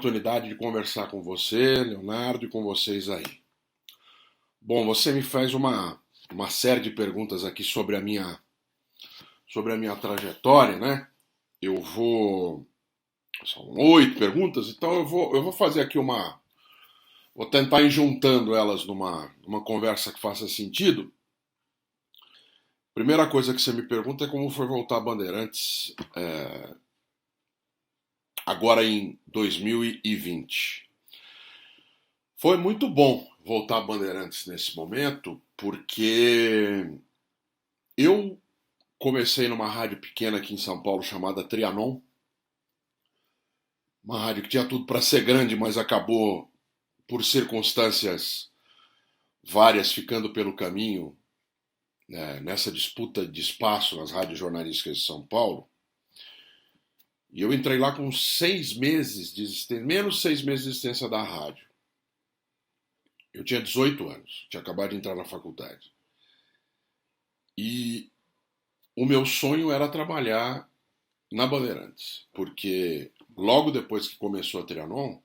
oportunidade de conversar com você, Leonardo, e com vocês aí. Bom, você me faz uma série de perguntas aqui sobre a minha trajetória, né? Eu vou. São 8 perguntas, então eu vou fazer aqui uma. Vou tentar ir juntando elas numa conversa que faça sentido. Primeira coisa que você me pergunta é como foi voltar a Bandeirantes agora em 2020. Foi muito bom voltar a Bandeirantes nesse momento, porque eu comecei numa rádio pequena aqui em São Paulo chamada Trianon, uma rádio que tinha tudo para ser grande, mas acabou, por circunstâncias várias, ficando pelo caminho, né, nessa disputa de espaço nas rádios jornalísticas de São Paulo. E eu entrei lá com 6 meses de existência, menos 6 meses de existência da rádio. Eu tinha 18 anos, tinha acabado de entrar na faculdade. E o meu sonho era trabalhar na Bandeirantes, porque logo depois que começou a Trianon,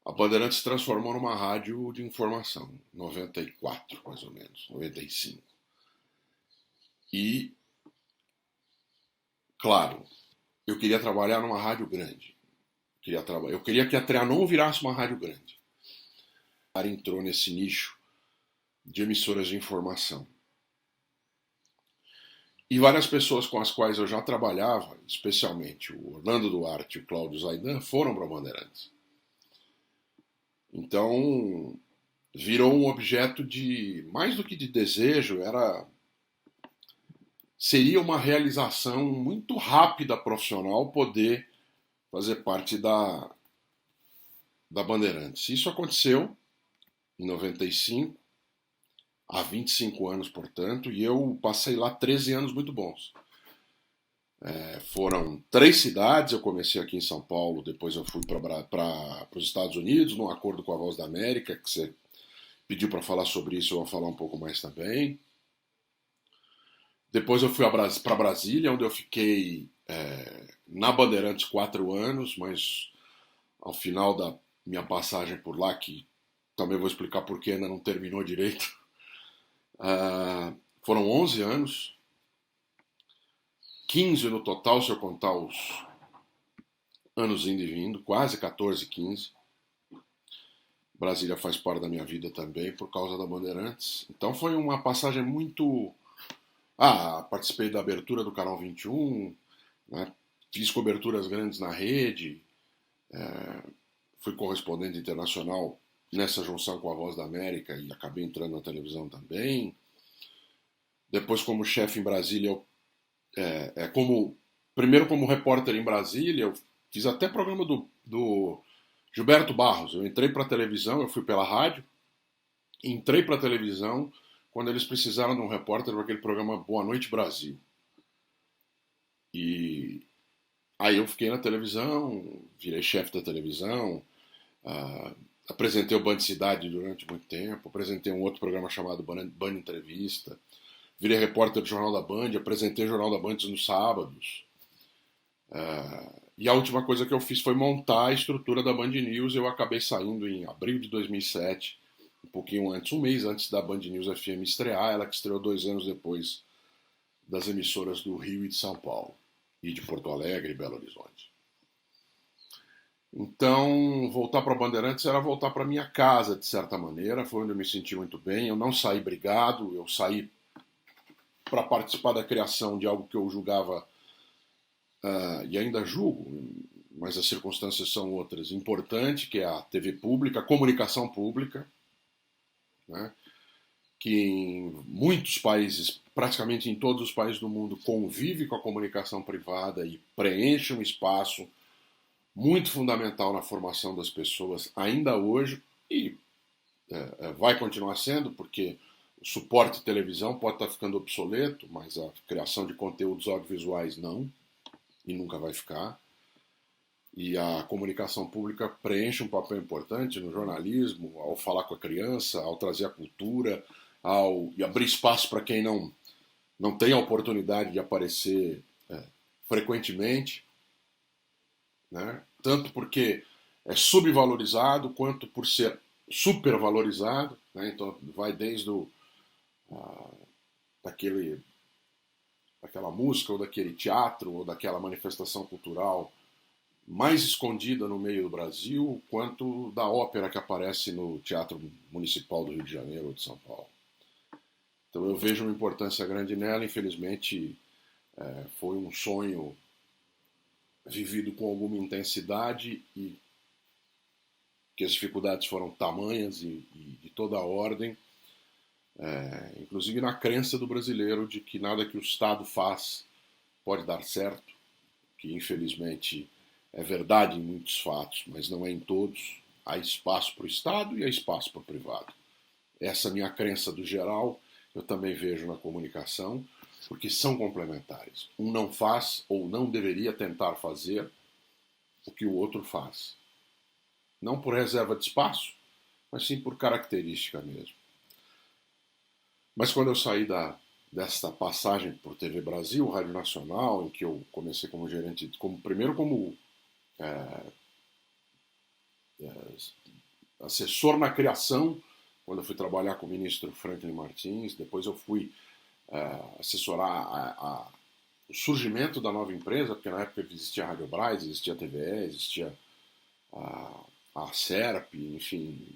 a Bandeirantes se transformou numa rádio de informação, 94 mais ou menos, 95. E, claro, eu queria trabalhar numa rádio grande. Eu queria que a Trianon virasse uma rádio grande. A rádio entrou nesse nicho de emissoras de informação. E várias pessoas com as quais eu já trabalhava, especialmente o Orlando Duarte e o Cláudio Zaidan, foram para a Bandeirantes. Então, virou um objeto de, mais do que de desejo, seria uma realização muito rápida profissional poder fazer parte da Bandeirantes. Isso aconteceu em 95, há 25 anos, portanto, e eu passei lá 13 anos muito bons. Foram 3 cidades, eu comecei aqui em São Paulo, depois eu fui para os Estados Unidos, num acordo com a Voz da América, que você pediu para falar sobre isso, eu vou falar um pouco mais também. Depois eu fui para Brasília, onde eu fiquei na Bandeirantes 4 anos, mas ao final da minha passagem por lá, que também vou explicar porque ainda não terminou direito, foram 11 anos, 15 no total, se eu contar os anos indo e vindo, quase 14, 15. Brasília faz parte da minha vida também, por causa da Bandeirantes. Então foi uma passagem muito... participei da abertura do Canal 21, né? Fiz coberturas grandes na rede, fui correspondente internacional nessa junção com a Voz da América e acabei entrando na televisão também. Depois, como chefe em Brasília, primeiro como repórter em Brasília, eu fiz até programa do Gilberto Barros. Eu entrei para a televisão, eu fui pela rádio, entrei para a televisão quando eles precisaram de um repórter para aquele programa Boa Noite Brasil. E aí eu fiquei na televisão, virei chefe da televisão, apresentei o Band Cidade durante muito tempo, apresentei um outro programa chamado Band Entrevista, virei repórter do Jornal da Band, apresentei o Jornal da Band nos sábados. E a última coisa que eu fiz foi montar a estrutura da Band News. Eu acabei saindo em abril de 2007, um pouquinho antes, um mês antes da Band News FM estrear, ela que estreou 2 anos depois das emissoras do Rio e de São Paulo, e de Porto Alegre e Belo Horizonte. Então, voltar para Bandeirantes era voltar para minha casa, de certa maneira, foi onde eu me senti muito bem. Eu não saí brigado, eu saí para participar da criação de algo que eu julgava, e ainda julgo, mas as circunstâncias são outras, importante, que é a TV pública, a comunicação pública, né, que em muitos países, praticamente em todos os países do mundo, convive com a comunicação privada e preenche um espaço muito fundamental na formação das pessoas ainda hoje, e vai continuar sendo, porque o suporte de televisão pode estar ficando obsoleto, mas a criação de conteúdos audiovisuais não, e nunca vai ficar. E a comunicação pública preenche um papel importante no jornalismo, ao falar com a criança, ao trazer a cultura, e abrir espaço para quem não tem a oportunidade de aparecer frequentemente, né? Tanto porque é subvalorizado quanto por ser supervalorizado, né? Então vai desde ah, daquele, daquela música ou daquele teatro ou daquela manifestação cultural mais escondida no meio do Brasil, quanto da ópera que aparece no Teatro Municipal do Rio de Janeiro ou de São Paulo. Então eu vejo uma importância grande nela. Infelizmente foi um sonho vivido com alguma intensidade e que as dificuldades foram tamanhas e de toda a ordem, inclusive na crença do brasileiro de que nada que o Estado faz pode dar certo, que infelizmente é verdade em muitos fatos, mas não é em todos. Há espaço para o Estado e há espaço para o privado. Essa minha crença do geral eu também vejo na comunicação, porque são complementares. Um não faz ou não deveria tentar fazer o que o outro faz. Não por reserva de espaço, mas sim por característica mesmo. Mas quando eu saí desta passagem por TV Brasil, Rádio Nacional, em que eu comecei como gerente, primeiro como assessor na criação, quando eu fui trabalhar com o ministro Franklin Martins, depois eu fui assessorar o surgimento da nova empresa, porque na época existia a Rádio Brás, existia a TVE, existia a SERP, enfim.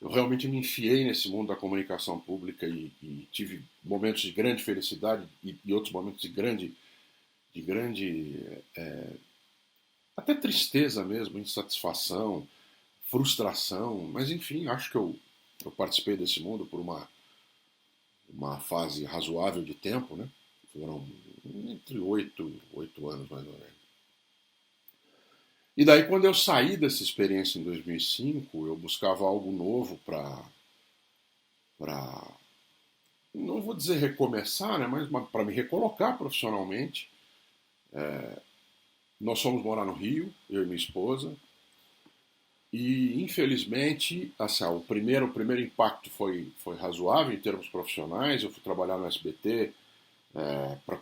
Eu realmente me enfiei nesse mundo da comunicação pública e tive momentos de grande felicidade e outros momentos de grande até tristeza mesmo, insatisfação, frustração, mas enfim, acho que eu participei desse mundo por uma fase razoável de tempo, né? Foram entre 8 anos mais ou menos. E daí, quando eu saí dessa experiência em 2005, eu buscava algo novo para não vou dizer recomeçar, né, mas para me recolocar profissionalmente. Nós fomos morar no Rio, eu e minha esposa, e infelizmente assim, o primeiro impacto foi razoável em termos profissionais. Eu fui trabalhar no SBT para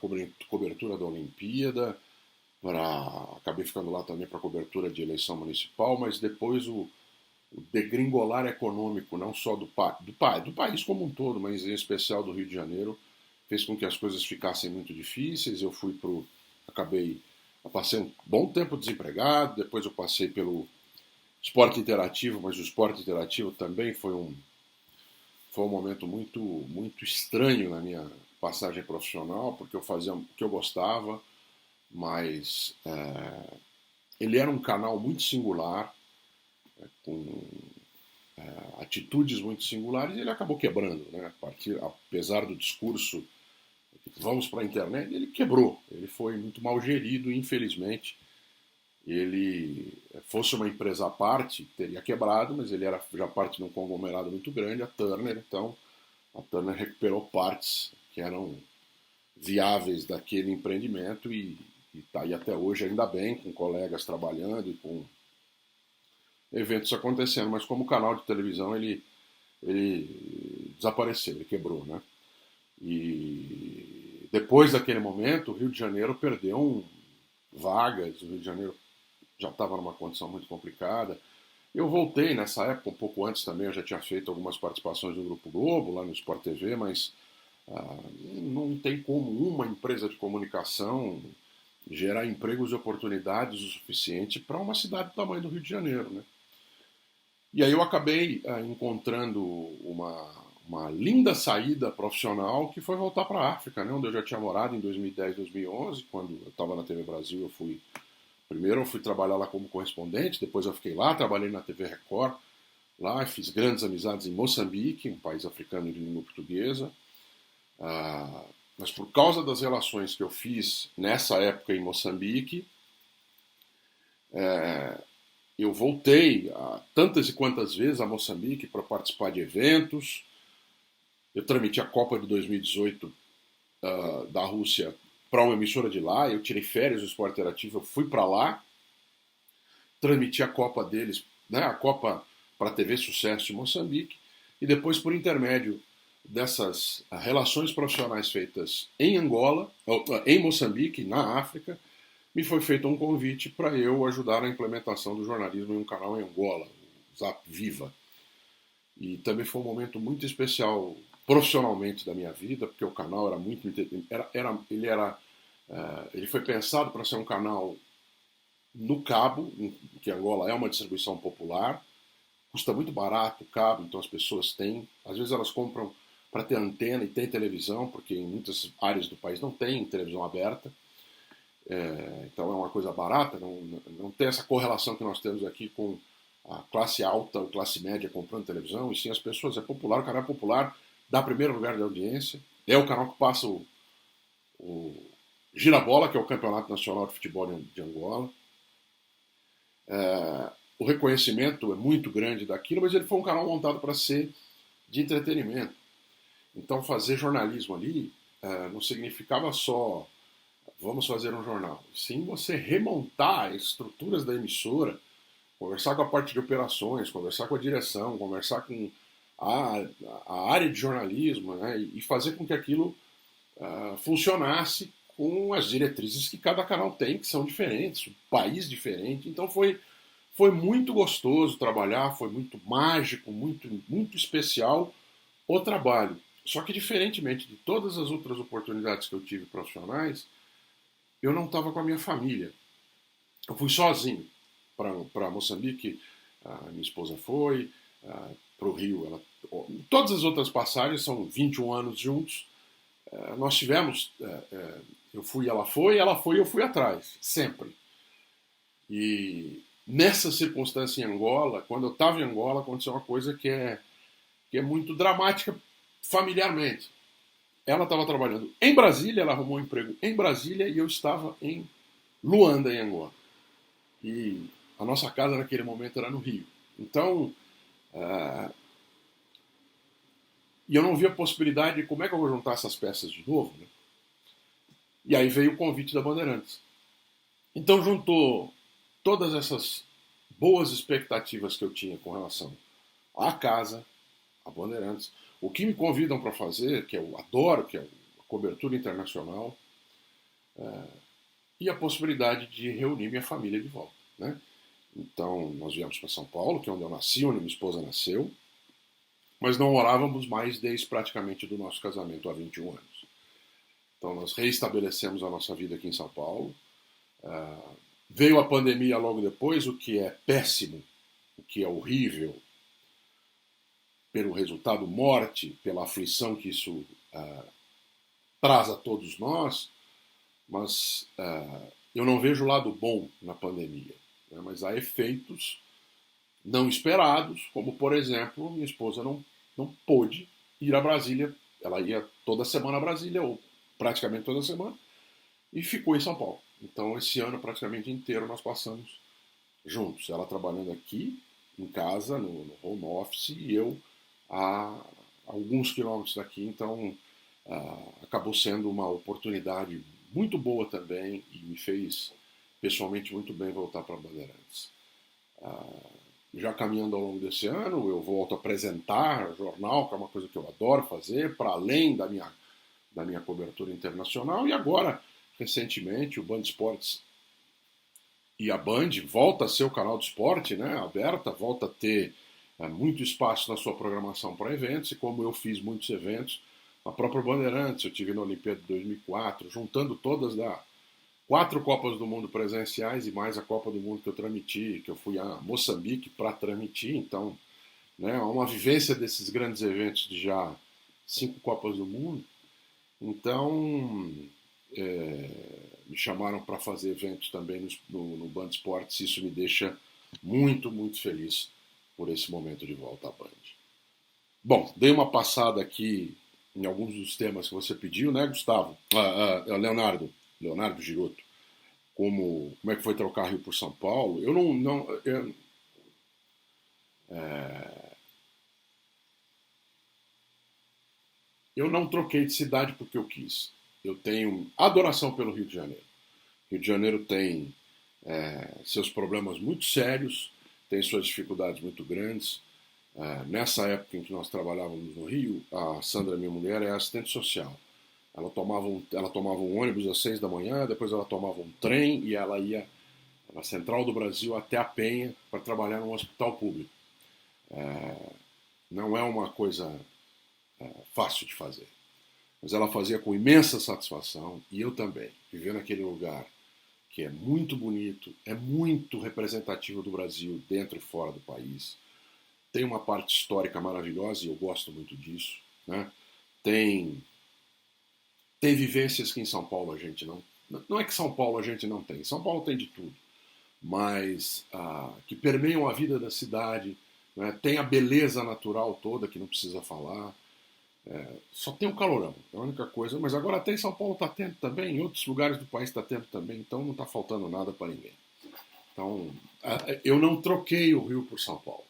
cobertura da Olimpíada, acabei ficando lá também para cobertura de eleição municipal, mas depois o degringolar econômico, não só do país como um todo, mas em especial do Rio de Janeiro, fez com que as coisas ficassem muito difíceis. Eu passei um bom tempo desempregado, depois eu passei pelo esporte interativo, mas o esporte interativo também foi um momento muito estranho na minha passagem profissional, porque eu fazia o que eu gostava, mas ele era um canal muito singular, com atitudes muito singulares, e ele acabou quebrando, né? Apesar do discurso vamos para a internet, ele quebrou. Ele foi muito mal gerido e, infelizmente, ele fosse uma empresa à parte, teria quebrado, mas ele era já parte de um conglomerado muito grande, a Turner. Então a Turner recuperou partes que eram viáveis daquele empreendimento e está aí até hoje, ainda bem, com colegas trabalhando e com eventos acontecendo. Mas como canal de televisão ele desapareceu, ele quebrou, né? E depois daquele momento, o Rio de Janeiro perdeu vagas, o Rio de Janeiro já estava numa condição muito complicada. Eu voltei nessa época, um pouco antes também, eu já tinha feito algumas participações no Grupo Globo, lá no Sport TV, mas não tem como uma empresa de comunicação gerar empregos e oportunidades o suficiente para uma cidade do tamanho do Rio de Janeiro, né? E aí eu acabei encontrando uma linda saída profissional, que foi voltar para a África, né, onde eu já tinha morado em 2010, 2011, quando eu estava na TV Brasil. Primeiro eu fui trabalhar lá como correspondente, depois eu fiquei lá, trabalhei na TV Record, lá fiz grandes amizades em Moçambique, um país africano de língua portuguesa. Mas por causa das relações que eu fiz nessa época em Moçambique, eu voltei tantas e quantas vezes a Moçambique para participar de eventos. Eu transmiti a Copa de 2018 da Rússia para uma emissora de lá. Eu tirei férias do esporte interativo, eu fui para lá, transmiti a Copa deles, né, a Copa para a TV Sucesso de Moçambique, e depois, por intermédio dessas relações profissionais feitas em Angola, em Moçambique, na África, me foi feito um convite para eu ajudar na implementação do jornalismo em um canal em Angola, o Zap Viva. E também foi um momento muito especial profissionalmente da minha vida, porque o canal era muito ele foi pensado para ser um canal no cabo, que Angola é uma distribuição popular, custa muito barato o cabo, então as pessoas têm, às vezes elas compram para ter antena e tem televisão, porque em muitas áreas do país não tem televisão aberta, então é uma coisa barata, não tem essa correlação que nós temos aqui com a classe alta ou classe média comprando televisão, e sim as pessoas, é popular, o canal é popular, dá primeiro lugar de audiência, é o canal que passa o Girabola, que é o Campeonato Nacional de Futebol de Angola. O reconhecimento é muito grande daquilo, mas ele foi um canal montado para ser de entretenimento. Então fazer jornalismo ali não significava só vamos fazer um jornal, sim você remontar as estruturas da emissora, conversar com a parte de operações, conversar com a direção, conversar com a, a área de jornalismo, né, e fazer com que aquilo funcionasse com as diretrizes que cada canal tem, que são diferentes, um país diferente. Então foi muito gostoso trabalhar, foi muito mágico, muito especial o trabalho. Só que diferentemente de todas as outras oportunidades que eu tive profissionais, eu não estava com a minha família. Eu fui sozinho para Moçambique, a minha esposa foi, para o Rio. Todas as outras passagens são 21 anos juntos. Nós tivemos, eu fui, ela foi, eu fui atrás, sempre. E nessa circunstância em Angola, quando eu estava em Angola, aconteceu uma coisa que é muito dramática familiarmente. Ela estava trabalhando em Brasília, ela arrumou um emprego em Brasília e eu estava em Luanda, em Angola. E a nossa casa naquele momento era no Rio. Então, e eu não via a possibilidade de como é que eu vou juntar essas peças de novo, né? E aí veio o convite da Bandeirantes. Então juntou todas essas boas expectativas que eu tinha com relação à casa, a Bandeirantes, o que me convidam para fazer, que eu adoro, que é a cobertura internacional, e a possibilidade de reunir minha família de volta, né? Então nós viemos para São Paulo, que é onde eu nasci, onde minha esposa nasceu, mas não morávamos mais desde praticamente do nosso casamento há 21 anos. Então nós reestabelecemos a nossa vida aqui em São Paulo. Veio a pandemia logo depois, o que é péssimo, o que é horrível, pelo resultado morte, pela aflição que isso traz a todos nós, mas eu não vejo o lado bom na pandemia. Né? Mas há efeitos não esperados, como por exemplo, minha esposa não pôde ir a Brasília, ela ia toda semana a Brasília, ou praticamente toda semana, e ficou em São Paulo. Então esse ano praticamente inteiro nós passamos juntos, ela trabalhando aqui em casa, no home office, e eu a alguns quilômetros daqui, então acabou sendo uma oportunidade muito boa também e me fez pessoalmente muito bem voltar para Bandeirantes. Já caminhando ao longo desse ano, eu volto a apresentar jornal, que é uma coisa que eu adoro fazer, para além da minha cobertura internacional, e agora, recentemente, o Band Esportes e a Band volta a ser o canal de esporte, né, aberta, volta a ter muito espaço na sua programação para eventos, e como eu fiz muitos eventos, a própria Bandeirantes, eu tive na Olimpíada de 2004, juntando todas da 4 Copas do Mundo presenciais e mais a Copa do Mundo que eu transmiti, que eu fui a Moçambique para transmitir, então, né, uma vivência desses grandes eventos de já 5 Copas do Mundo. Então, me chamaram para fazer eventos também no Band Esportes, e isso me deixa muito feliz por esse momento de volta à Band. Bom, dei uma passada aqui em alguns dos temas que você pediu, né, Gustavo? Leonardo Giroto. Como é que foi trocar Rio por São Paulo? Eu não troquei de cidade porque eu quis. Eu tenho adoração pelo Rio de Janeiro. Rio de Janeiro tem seus problemas muito sérios, tem suas dificuldades muito grandes. Nessa época em que nós trabalhávamos no Rio, a Sandra, minha mulher, é assistente social. Ela tomava um ônibus às 6 da manhã, depois ela tomava um trem e ela ia na Central do Brasil até a Penha para trabalhar num hospital público. Não é uma coisa fácil de fazer. Mas ela fazia com imensa satisfação, e eu também, viver naquele lugar que é muito bonito, é muito representativo do Brasil dentro e fora do país. Tem uma parte histórica maravilhosa e eu gosto muito disso, né? Tem vivências que em São Paulo a gente não. Não é que São Paulo a gente não tem. São Paulo tem de tudo, mas que permeiam a vida da cidade, né? Tem a beleza natural toda que não precisa falar. Só tem o calorão, é a única coisa. Mas agora até em São Paulo está tendo também, em outros lugares do país está tendo também, então não está faltando nada para ninguém. Então, eu não troquei o Rio por São Paulo.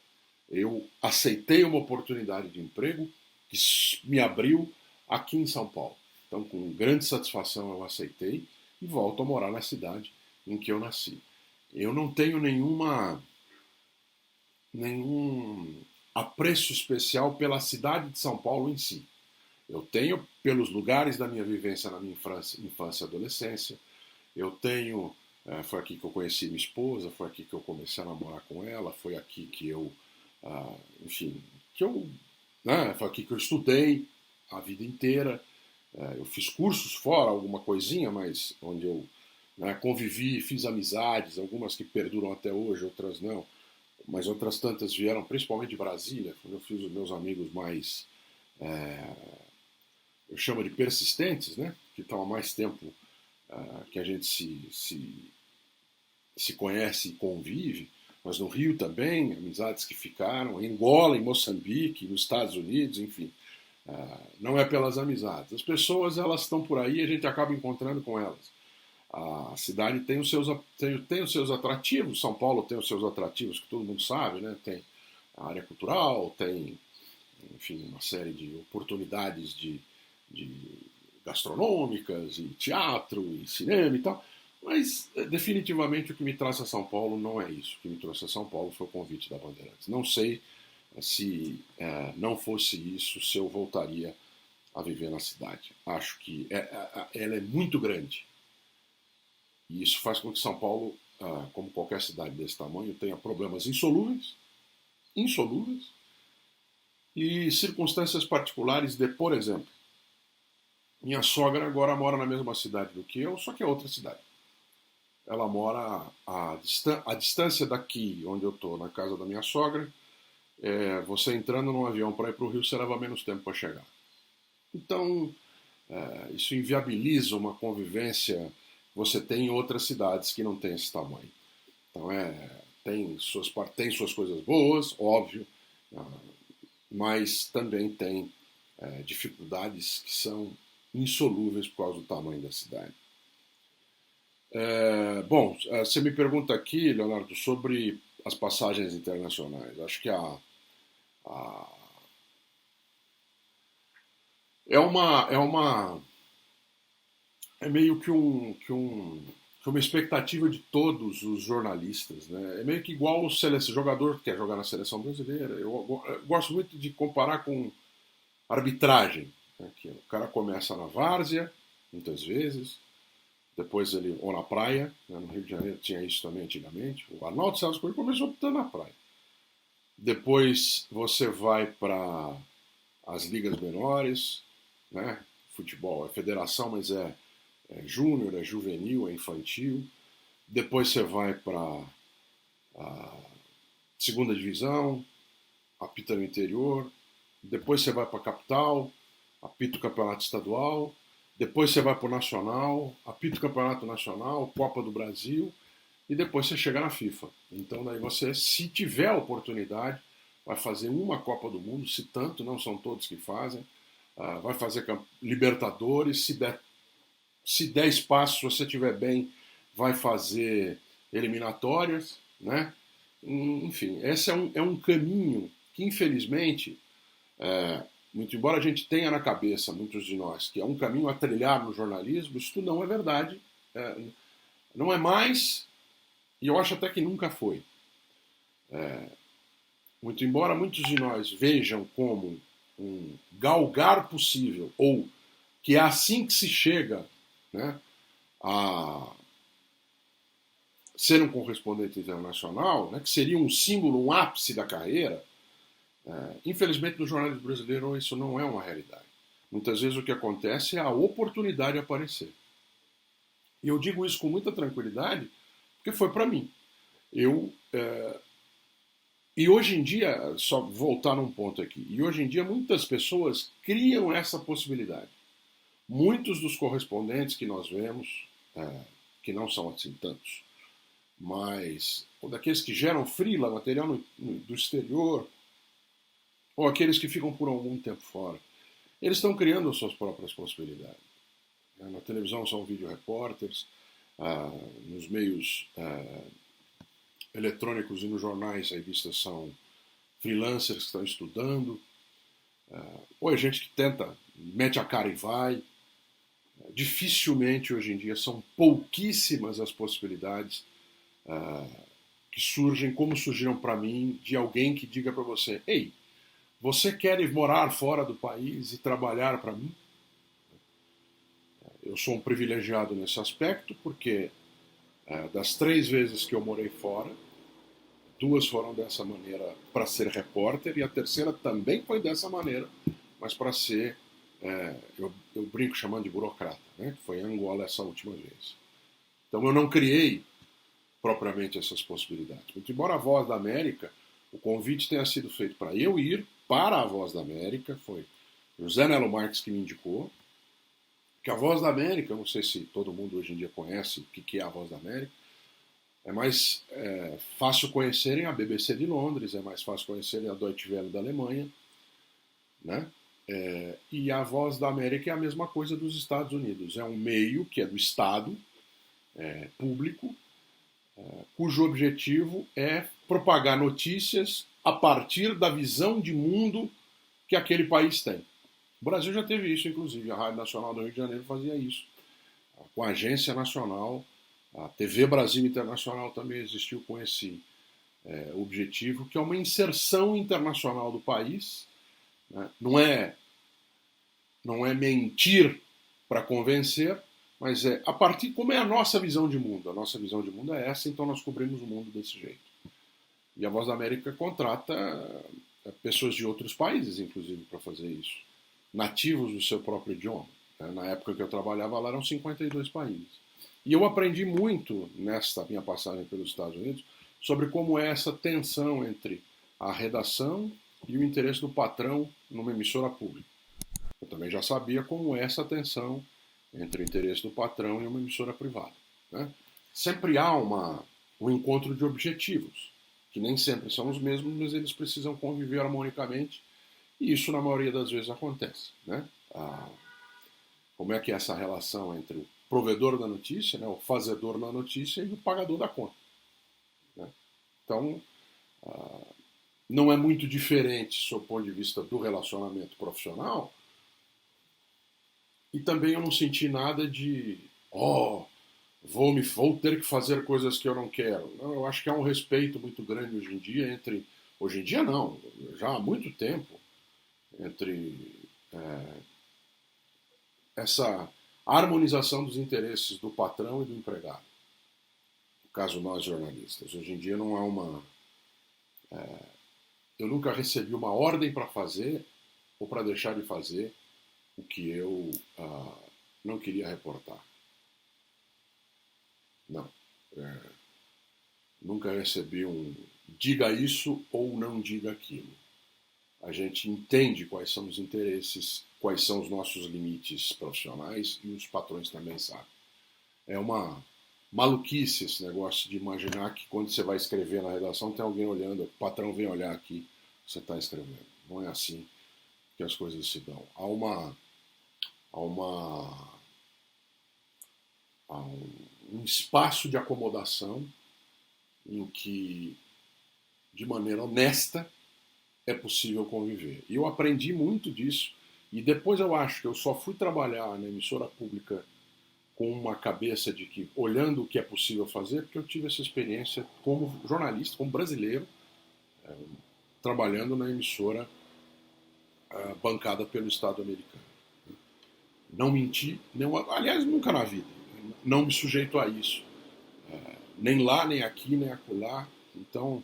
Eu aceitei uma oportunidade de emprego que me abriu aqui em São Paulo. Então, com grande satisfação, eu aceitei e volto a morar na cidade em que eu nasci. Eu não tenho nenhum apreço especial pela cidade de São Paulo em si. Eu tenho pelos lugares da minha vivência na minha infância e adolescência. Eu tenho. Foi aqui que eu conheci minha esposa, foi aqui que eu comecei a namorar com ela, foi aqui que eu. Enfim, foi aqui que eu estudei a vida inteira. Eu fiz cursos fora, alguma coisinha, mas onde eu convivi, fiz amizades, algumas que perduram até hoje, outras não. Mas outras tantas vieram principalmente de Brasília, quando eu fiz os meus amigos mais. Eu chamo de persistentes, né? Que estão há mais tempo que a gente se conhece e convive, mas no Rio também, amizades que ficaram, em Angola, em Moçambique, nos Estados Unidos, enfim. Não é pelas amizades. As pessoas, elas estão por aí e a gente acaba encontrando com elas. A cidade tem os seus atrativos, São Paulo tem os seus atrativos que todo mundo sabe, né? Tem a área cultural, tem, enfim, uma série de oportunidades de gastronômicas, e teatro, e cinema e tal. Mas, definitivamente, o que me trouxe a São Paulo não é isso. O que me trouxe a São Paulo foi o convite da Bandeirantes. Não sei se não fosse isso, se eu voltaria a viver na cidade. Acho que ela é muito grande. E isso faz com que São Paulo, como qualquer cidade desse tamanho, tenha problemas insolúveis, e circunstâncias particulares de, por exemplo, minha sogra agora mora na mesma cidade do que eu, só que é outra cidade. Ela mora a distância daqui, onde eu estou, na casa da minha sogra, você entrando num avião para ir para o Rio, você leva menos tempo para chegar. Então, isso inviabiliza uma convivência que você tem em outras cidades que não tem esse tamanho. Então, tem suas coisas boas, óbvio, mas também tem dificuldades que são insolúveis por causa do tamanho da cidade. Bom, você me pergunta aqui, Leonardo, sobre as passagens internacionais. Acho que é meio que uma expectativa de todos os jornalistas, né? É meio que igual o jogador que quer jogar na seleção brasileira. Eu gosto muito de comparar com arbitragem, né? Que o cara começa na várzea, muitas vezes, depois ou na praia, né? No Rio de Janeiro tinha isso também antigamente. O Arnaldo César Coelho começou optando na praia. Depois você vai para as ligas menores, né? Futebol é federação, mas é júnior, é juvenil, é infantil. Depois você vai para a segunda divisão, apita no interior. Depois você vai para a capital, apita o campeonato estadual. Depois você vai para o nacional, apita o campeonato nacional, Copa do Brasil. E depois você chega na FIFA. Então daí você, se tiver a oportunidade, vai fazer uma Copa do Mundo, se tanto, não são todos que fazem. Vai fazer Libertadores, se der espaço, se você estiver bem, vai fazer eliminatórias, né? Enfim, esse é um caminho que, infelizmente, muito embora a gente tenha na cabeça, muitos de nós, que é um caminho a trilhar no jornalismo, isso não é verdade. Não é mais, e eu acho até que nunca foi. Muito embora muitos de nós vejam como um galgar possível, ou que é assim que se chega, né, a ser um correspondente internacional, né, que seria um símbolo, um ápice da carreira, infelizmente no jornalismo brasileiro isso não é uma realidade. Muitas vezes o que acontece é a oportunidade aparecer. E eu digo isso com muita tranquilidade, porque foi para mim. E hoje em dia, só voltar num ponto aqui, e hoje em dia muitas pessoas criam essa possibilidade. Muitos dos correspondentes que nós vemos, que não são assim tantos, mas daqueles que geram freela, material do exterior, ou aqueles que ficam por algum tempo fora, eles estão criando as suas próprias possibilidades. Na televisão são vídeo repórteres, nos meios eletrônicos e nos jornais, revistas são freelancers que estão estudando, ou é gente que tenta, mete a cara e vai. Dificilmente hoje em dia são pouquíssimas as possibilidades que surgem, como surgiram para mim, de alguém que diga para você: ei, você quer ir morar fora do país e trabalhar para mim? Eu sou um privilegiado nesse aspecto, porque das 3 vezes que eu morei fora, 2 foram dessa maneira para ser repórter, e a terceira também foi dessa maneira, mas para ser, eu brinco chamando de burocrata, né? Que foi em Angola essa última vez. Então eu não criei propriamente essas possibilidades. Muito embora a Voz da América, o convite tenha sido feito para eu ir para a Voz da América, foi José Nelo Marques que me indicou, que a Voz da América, não sei se todo mundo hoje em dia conhece o que é a Voz da América, é mais fácil conhecerem a BBC de Londres, é mais fácil conhecerem a Deutsche Welle da Alemanha, né? E a Voz da América é a mesma coisa dos Estados Unidos, é um meio que é do Estado, público, cujo objetivo é propagar notícias a partir da visão de mundo que aquele país tem. O Brasil já teve isso, inclusive. A Rádio Nacional do Rio de Janeiro fazia isso. Com a Agência Nacional, a TV Brasil Internacional também existiu com esse objetivo, que é uma inserção internacional do país. Né? Não é mentir para convencer, mas a partir como é a nossa visão de mundo. A nossa visão de mundo é essa, então nós cobrimos o mundo desse jeito. E a Voz da América contrata pessoas de outros países, inclusive, para fazer isso. Nativos do seu próprio idioma. Na época que eu trabalhava lá eram 52 países. E eu aprendi muito nesta minha passagem pelos Estados Unidos sobre como é essa tensão entre a redação e o interesse do patrão numa emissora pública. Eu também já sabia como é essa tensão entre o interesse do patrão e uma emissora privada. Né? Sempre há um encontro de objetivos, que nem sempre são os mesmos, mas eles precisam conviver harmonicamente. E isso, na maioria das vezes, acontece. Né? Como é que é essa relação entre o provedor da notícia, né, o fazedor da notícia, e o pagador da conta? Né? Então, não é muito diferente, sob o ponto de vista do relacionamento profissional, e também eu não senti nada de vou ter que fazer coisas que eu não quero. Não, eu acho que há um respeito muito grande hoje em dia entre... Hoje em dia não, já há muito tempo, entre essa harmonização dos interesses do patrão e do empregado. No caso, nós jornalistas. Hoje em dia não há uma... eu nunca recebi uma ordem para fazer ou para deixar de fazer o que eu não queria reportar. Não. Nunca recebi um diga isso ou não diga aquilo. A gente entende quais são os interesses, quais são os nossos limites profissionais, e os patrões também sabem. É uma maluquice esse negócio de imaginar que quando você vai escrever na redação tem alguém olhando, o patrão vem olhar aqui o que você está escrevendo. Não é assim que as coisas se dão. Há um espaço de acomodação em que, de maneira honesta, é possível conviver. E eu aprendi muito disso, e depois eu acho que eu só fui trabalhar na emissora pública com uma cabeça de que, olhando o que é possível fazer, porque eu tive essa experiência como jornalista, como brasileiro, trabalhando na emissora bancada pelo Estado americano. não menti, aliás, nunca na vida. Não me sujeito a isso. Nem lá, nem aqui, nem acolá. Então,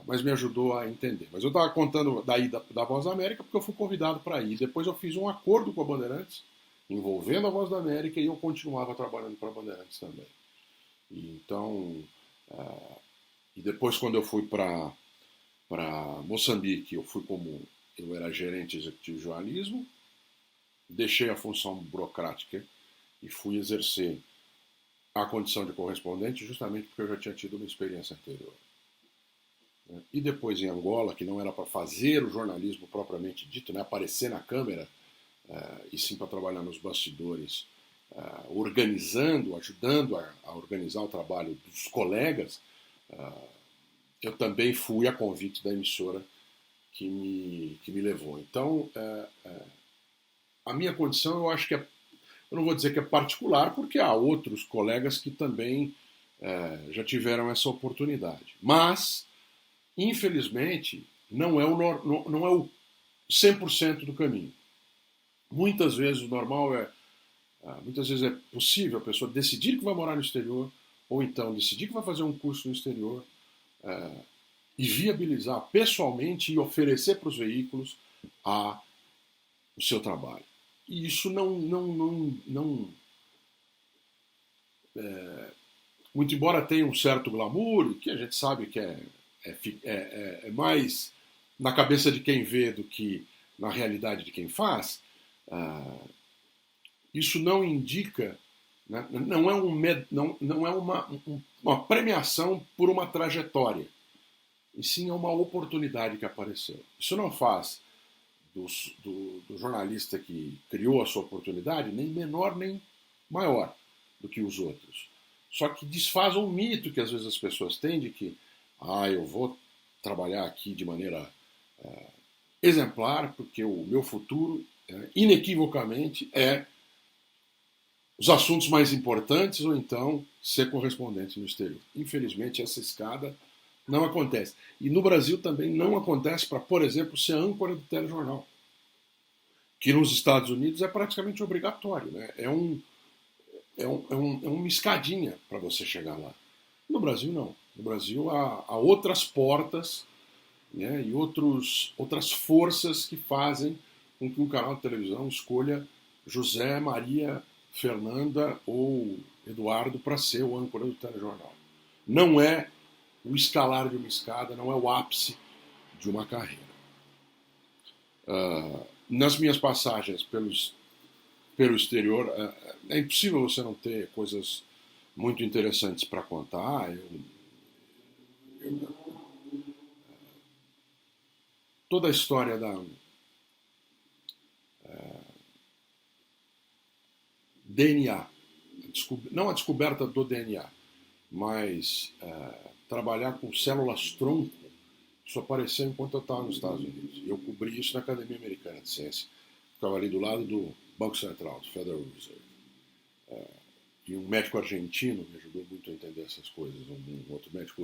mas me ajudou a entender. Mas eu estava contando da ida da Voz da América porque eu fui convidado para ir. Depois eu fiz um acordo com a Bandeirantes, envolvendo a Voz da América, e eu continuava trabalhando para a Bandeirantes também. E então, e depois quando eu fui para Moçambique, eu era gerente executivo de jornalismo, deixei a função burocrática e fui exercer a condição de correspondente justamente porque eu já tinha tido uma experiência anterior. E depois em Angola, que não era para fazer o jornalismo propriamente dito, né, aparecer na câmera, e sim para trabalhar nos bastidores, organizando, ajudando a organizar o trabalho dos colegas, eu também fui a convite da emissora que me levou. Então, a minha condição, eu acho que eu não vou dizer que é particular, porque há outros colegas que também já tiveram essa oportunidade. Mas, infelizmente, não é o 100% do caminho. Muitas vezes o normal muitas vezes é possível a pessoa decidir que vai morar no exterior, ou então decidir que vai fazer um curso no exterior, e viabilizar pessoalmente e oferecer para os veículos o seu trabalho. E isso muito embora tenha um certo glamour, que a gente sabe que é mais na cabeça de quem vê do que na realidade de quem faz, isso não indica, né, não é uma premiação por uma trajetória, e sim é uma oportunidade que apareceu. Isso não faz do jornalista que criou a sua oportunidade nem menor nem maior do que os outros. Só que desfaz um mito que às vezes as pessoas têm de que eu vou trabalhar aqui de maneira exemplar porque o meu futuro, inequivocamente, é os assuntos mais importantes ou então ser correspondente no exterior. Infelizmente, essa escada não acontece. E no Brasil também não acontece para, por exemplo, ser âncora do telejornal, que nos Estados Unidos é praticamente obrigatório. Né? É uma escadinha para você chegar lá. No Brasil, não. No Brasil, há outras portas, né, e outras forças que fazem com que um canal de televisão escolha José, Maria, Fernanda ou Eduardo para ser o âncora do telejornal. Não é o escalar de uma escada, não é o ápice de uma carreira. Nas minhas passagens pelo exterior, é impossível você não ter coisas muito interessantes para contar. Toda a história da DNA, não a descoberta do DNA, mas trabalhar com células-tronco, isso apareceu enquanto eu estava nos Estados Unidos. E eu cobri isso na Academia Americana de Ciência. Ficava ali do lado do Banco Central, do Federal Reserve. E um médico argentino me ajudou muito a entender essas coisas, um outro médico.